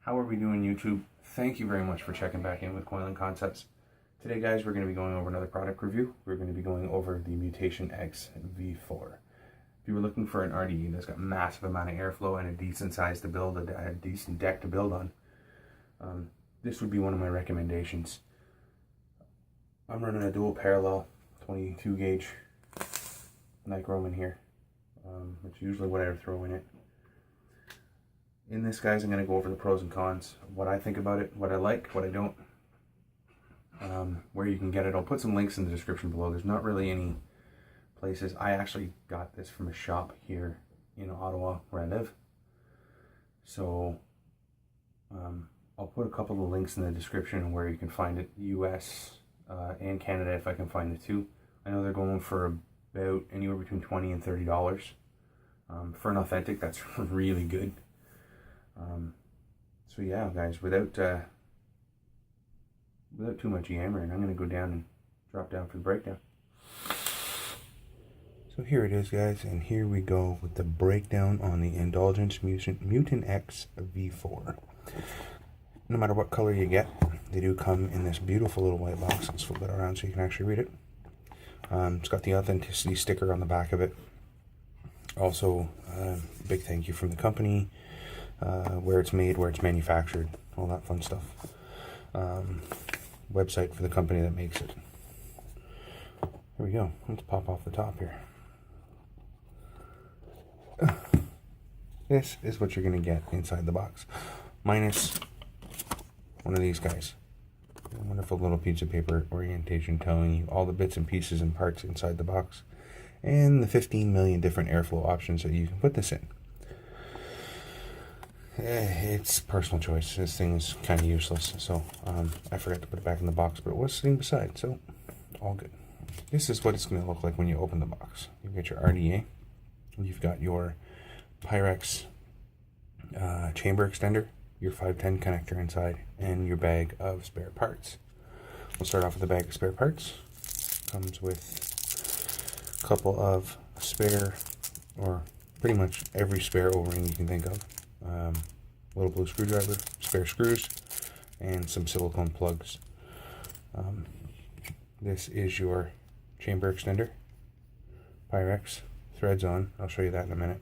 How are we doing, YouTube? Thank you very much for checking back in with Coiling Concepts. Today, guys, we're going to be going over another product review. We're going to be going over the Mutation X V4. If you were looking for an RDA that's got massive amount of airflow and a decent size to build, a decent deck to build on, this would be one of my recommendations. I'm running a dual parallel 22 gauge nichrome in here. It's usually what I throw in it. In this, guys, I'm going to go over the pros and cons, what I think about it, what I like, what I don't, where you can get it. I'll put some links in the description below. There's not really any places. I actually got this from a shop here in Ottawa where I live. So I'll put a couple of links in the description where you can find it, US and Canada if I can find the two. I know they're going for about anywhere between $20 and $30. For an authentic, that's really good. So yeah, guys, without too much yammering, I'm going to go down and drop down for the breakdown. So here it is, guys, and here we go with the breakdown on the Indulgence Mutant X V4. No matter what color you get, they do come in this beautiful little white box. Let's flip it around so you can actually read it. It's got the authenticity sticker on the back of it. Also, big thank you from the company. Where it's made, where it's manufactured, all that fun stuff. Website for the company that makes it. Here we go. Let's pop off the top here. This is what you're going to get inside the box. Minus one of these guys. A wonderful little piece of paper orientation telling you all the bits and pieces and parts inside the box. And the 15 million different airflow options that you can put this in. It's personal choice. This thing is kind of useless, so I forgot to put it back in the box, but it was sitting beside, so all good. This is what it's going to look like when you open the box. You've got your RDA, you've got your Pyrex chamber extender, your 510 connector inside, and your bag of spare parts. We'll start off with the bag of spare parts. Comes with a couple of spare, or pretty much every spare O-ring you can think of. Little blue screwdriver, spare screws, and some silicone plugs. This is your chamber extender, Pyrex, threads on. I'll show you that in a minute.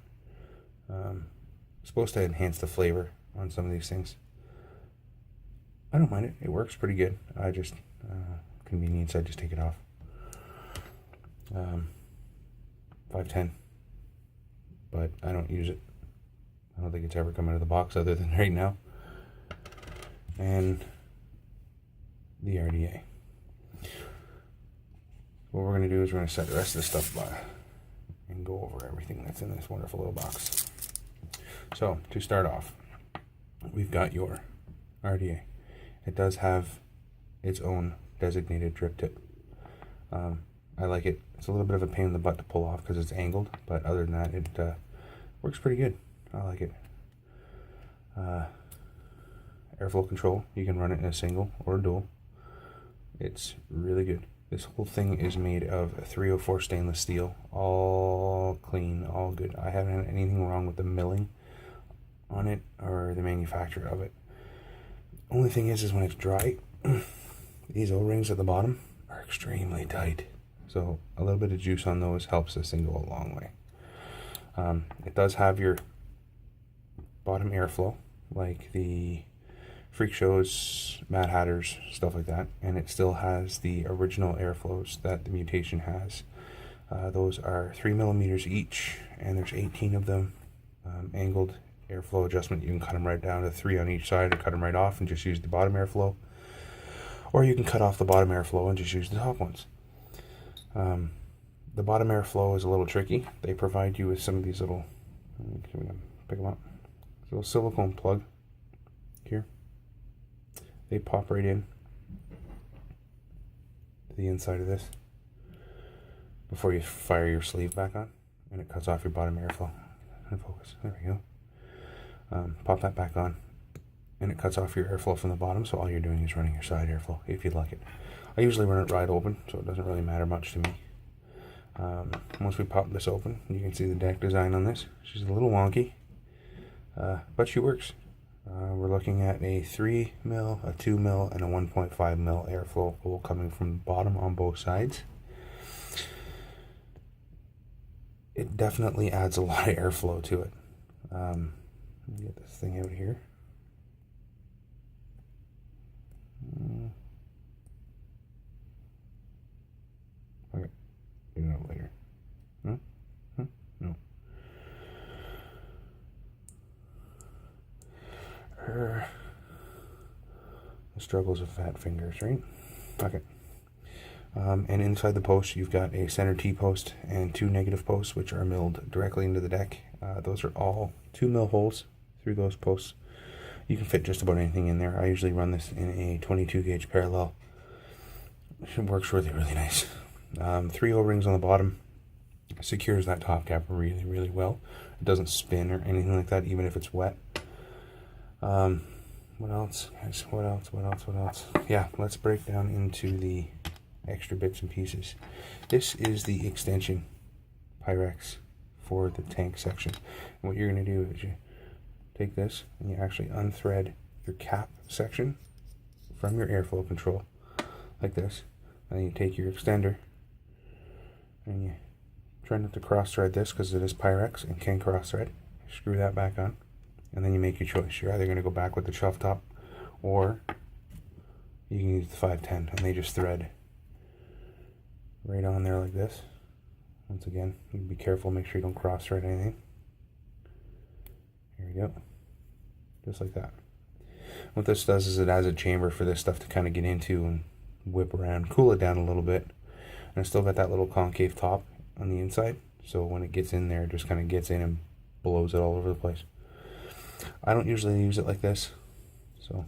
Supposed to enhance the flavor on some of these things. I don't mind it. It works pretty good. I just, convenience, I just take it off. 510, but I don't use it. I don't think it's ever come out of the box other than right now. And the RDA. What we're going to do is we're going to set the rest of the stuff by and go over everything that's in this wonderful little box. So, to start off, we've got your RDA. It does have its own designated drip tip. I like it. It's a little bit of a pain in the butt to pull off because it's angled, but other than that, it works pretty good. I like it. Airflow control, you can run it in a single or a dual. It's really good. This whole thing is made of 304 stainless steel, all clean, all good. I haven't had anything wrong with the milling on it or the manufacture of it. Only thing is when it's dry, these O-rings at the bottom are extremely tight. So a little bit of juice on those helps this thing go a long way. It does have your bottom airflow, like the Freak Shows, Mad Hatters, stuff like that, and it still has the original airflows that the Mutation has. Those are 3 millimeters each, and there's 18 of them. Angled airflow adjustment, you can cut them right down to 3 on each side, or cut them right off and just use the bottom airflow, or you can cut off the bottom airflow and just use the top ones. The bottom airflow is a little tricky. They provide you with some of these little, pick them up, little silicone plug here. They pop right in to the inside of this before you fire your sleeve back on, and it cuts off your bottom airflow. And focus. There we go. Pop that back on, and it cuts off your airflow from the bottom. So all you're doing is running your side airflow if you'd like it. I usually run it wide open, so it doesn't really matter much to me. Once we pop this open, you can see the deck design on this. She's a little wonky, but she works. We're looking at a 3 mil, a 2 mil, and a 1.5 mil airflow hole coming from the bottom on both sides. It definitely adds a lot of airflow to it. Get this thing out here. Okay, get it out later. No? No. The struggles of fat fingers, right? Okay. And inside the post, you've got a center T-post and 2 negative posts, which are milled directly into the deck. Those are all 2 mil holes through those posts. You can fit just about anything in there. I usually run this in a 22 gauge parallel. It works really, really nice. 3 O-rings on the bottom. Secures that top cap really, really well. It doesn't spin or anything like that, even if it's wet. What else, guys? What else? Yeah, let's break down into the extra bits and pieces. This is the extension Pyrex for the tank section. And what you're going to do is you take this and you actually unthread your cap section from your airflow control like this. And then you take your extender and you try not to cross thread this because it is Pyrex and can cross thread. Screw that back on, and then you make your choice. You're either going to go back with the chuff top, or you can use the 510, and they just thread right on there like this. Once again, you be careful, make sure you don't cross thread anything. Here we go, just like that. What this does is it adds a chamber for this stuff to kind of get into and whip around, cool it down a little bit. And I still got that little concave top on the inside, so when it gets in there, it just kind of gets in and blows it all over the place. I don't usually use it like this, so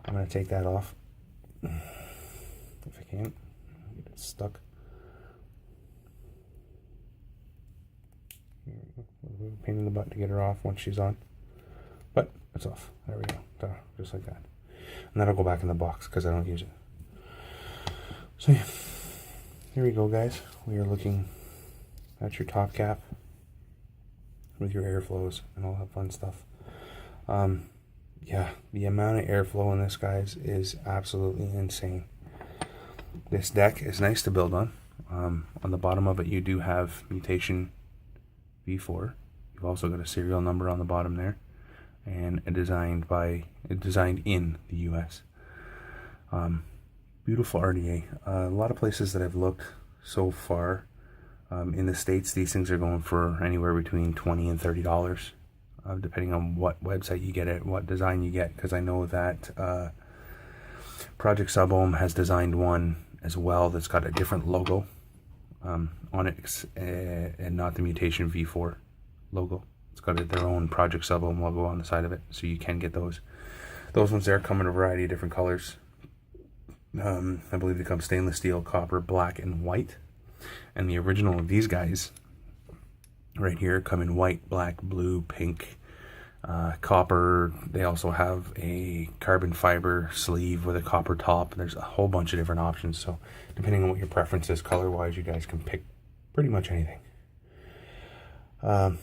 I'm going to take that off if I can. Get it stuck. Here we go. A little pain in the butt to get her off once she's on, but it's off. There we go, just like that. And that'll go back in the box because I don't use it. So yeah, here we go, guys. We are looking at your top cap with your airflows and all that fun stuff. Yeah, the amount of airflow in this, guys, is absolutely insane. This deck is nice to build on. On the bottom of it, you do have Mutation V4. You've also got a serial number on the bottom there, and designed in the US. Beautiful RDA. A lot of places that I've looked so far in the States, these things are going for anywhere between $20 and $30, depending on what website you get it, what design you get. Because I know that Project Subohm has designed one as well that's got a different logo on it, and not the Mutation V4 logo. It's got their own Project Subohm logo on the side of it, so you can get those. Those ones there come in a variety of different colors. I believe they come stainless steel, copper, black, and white. And the original of these guys right here come in white, black, blue, pink, copper. They also have a carbon fiber sleeve with a copper top. There's a whole bunch of different options. So depending on what your preference is color-wise, you guys can pick pretty much anything. So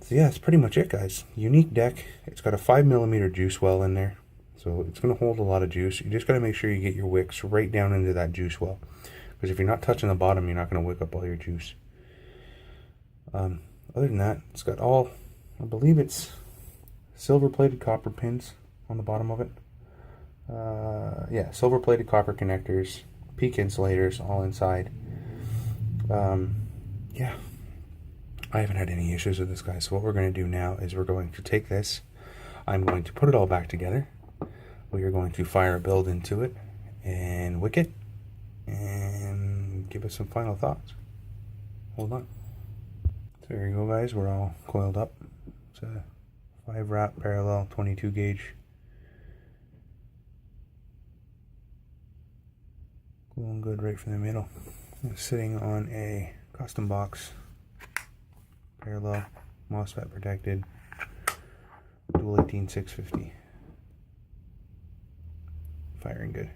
yeah, that's pretty much it, guys. Unique deck. It's got a 5mm juice well in there, so it's going to hold a lot of juice. You just got to make sure you get your wicks right down into that juice well, because if you're not touching the bottom, you're not going to wick up all your juice. Other than that, it's got all, I believe it's silver-plated copper pins on the bottom of it. Yeah, silver-plated copper connectors, peak insulators all inside. Yeah, I haven't had any issues with this, guy. So what we're going to do now is we're going to take this. I'm going to put it all back together. We are going to fire a build into it and wick it and give it some final thoughts. Hold on. So there you go, guys. We're all coiled up. It's a 5-wrap parallel 22 gauge. Going good right from the middle. It's sitting on a custom box, parallel, MOSFET protected, dual 18650. Firing good.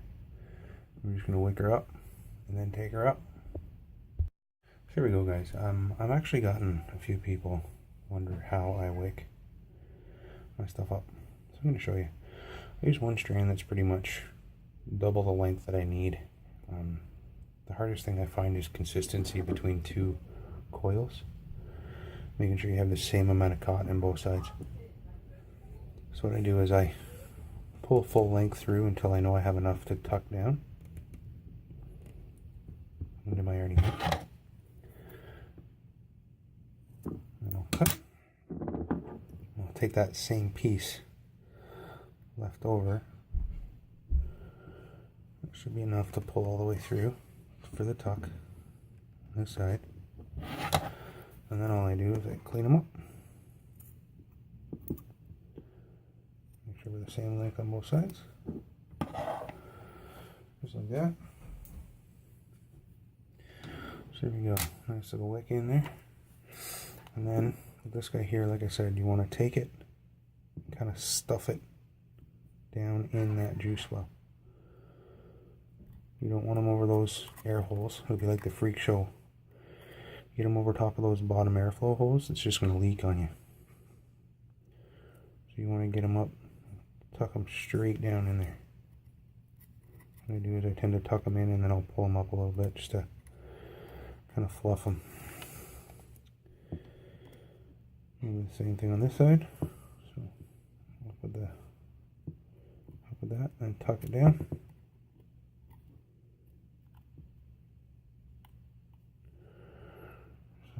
We're just gonna wick her up and then take her up. So here we go, guys. I've actually gotten a few people wonder how I wick my stuff up. I'm going to show you. I use one strand that's pretty much double the length that I need. The hardest thing I find is consistency between two coils. Making sure you have the same amount of cotton on both sides. So what I do is I pull full length through until I know I have enough to tuck down. What am I already doing? And I'll cut. I'll take that same piece left over. It should be enough to pull all the way through for the tuck on this side. And then all I do is I clean them up. Make sure we're the same length on both sides. Just like that. So there we go. Nice little wick in there. And then with this guy here, like I said, you want to take it, kind of stuff it down in that juice well. You don't want them over those air holes. It'll be like the freak show. Get them over top of those bottom airflow holes, it's just going to leak on you. So you want to get them up, tuck them straight down in there. What I do is I tend to tuck them in and then I'll pull them up a little bit just to kind of fluff them. And the same thing on this side. So up with that and tuck it down.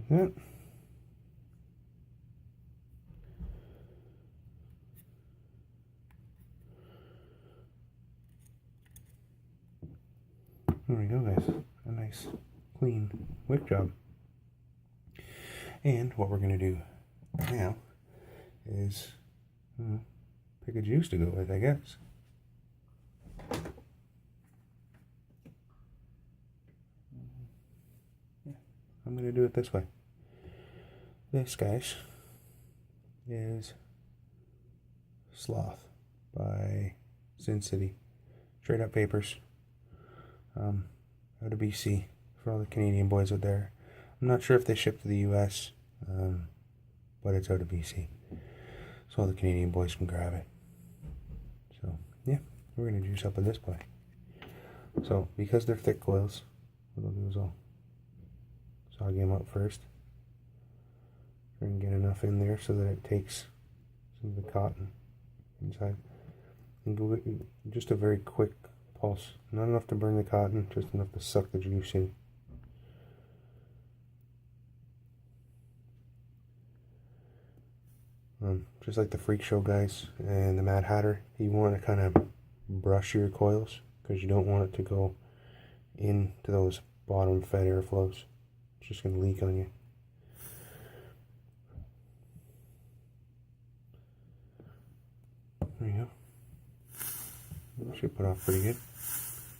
That. There we go, guys. A nice clean wick job. And what we're going to do now is pick a juice to go with, I guess. Yeah, I'm going to do it this way. This, guys, is Sloth by Sin City. Straight up papers. Out of BC for all the Canadian boys out there. I'm not sure if they ship to the US, but it's out of BC. So all the Canadian boys can grab it. So, yeah, we're going to juice up with this boy. So, because they're thick coils, what I'll do is I'll sog them up first. Try and get enough in there so that it takes some of the cotton inside. And go with just a very quick pulse. Not enough to burn the cotton, just enough to suck the juice in. Just like the Freak Show guys and the Mad Hatter, you want to kind of brush your coils because you don't want it to go into those bottom fed airflows. It's just going to leak on you. There you go. Should put off pretty good.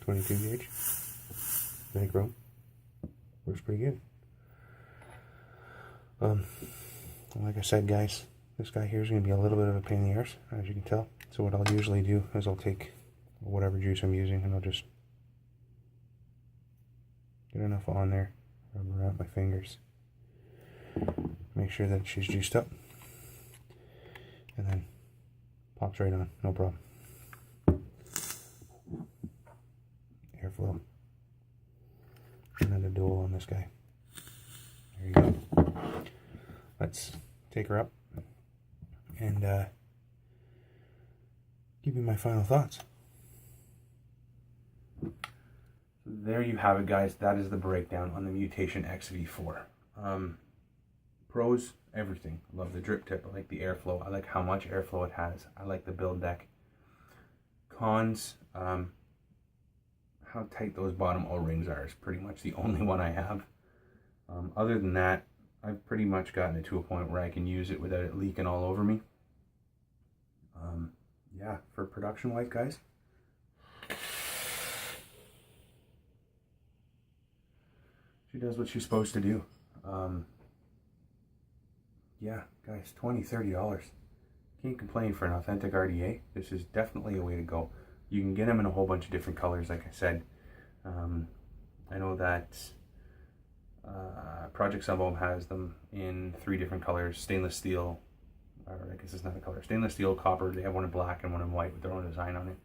22 gauge. Nichrome. Works pretty good. Like I said, guys, this guy here is going to be a little bit of a pain in the arse, as you can tell. So what I'll usually do is I'll take whatever juice I'm using and I'll just get enough on there, rub around my fingers, make sure that she's juiced up, and then pops right on, no problem. Airflow. Another dual on this guy. There you go. Let's take her up and give you my final thoughts. There you have it, guys. That is the breakdown on the Mutation X V4. Pros, everything. I love the drip tip. I like the airflow. I like how much airflow it has. I like the build deck. Cons, how tight those bottom O-rings are is pretty much the only one I have. Other than that, I've pretty much gotten it to a point where I can use it without it leaking all over me. Yeah, for production wise, guys, she does what she's supposed to do. Yeah, guys, $20–$30. Can't complain for an authentic RDA. This is definitely a way to go. You can get them in a whole bunch of different colors, like I said. I know that Project Sunbow has them in 3 different colors: stainless steel, or I guess it's not a color, stainless steel, copper. They have one in black and one in white with their own design on it.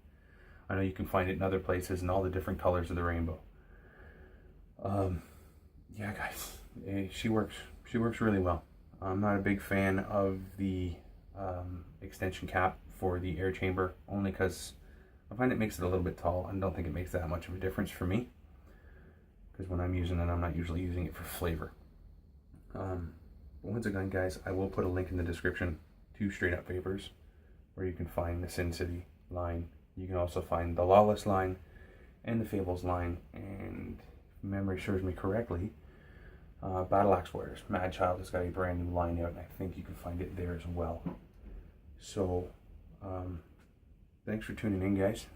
I know you can find it in other places in all the different colors of the rainbow. Yeah, guys, she works really well. I'm not a big fan of the extension cap for the air chamber, only because I find it makes it a little bit tall, and don't think it makes that much of a difference for me, because when I'm using it, I'm not usually using it for flavor. But once again, guys, I will put a link in the description to Straight Up Vapors, where you can find the Sin City line. You can also find the Lawless line and the Fables line, and if memory serves me correctly, Battle Axe Warriors. Mad Child has got a brand new line out, and I think you can find it there as well. So, thanks for tuning in, guys.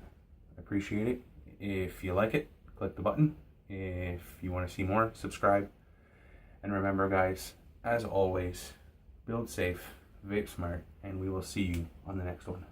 I appreciate it. If you like it, click the button. If you want to see more, subscribe. And remember, guys, as always, build safe, vape smart, and we will see you on the next one.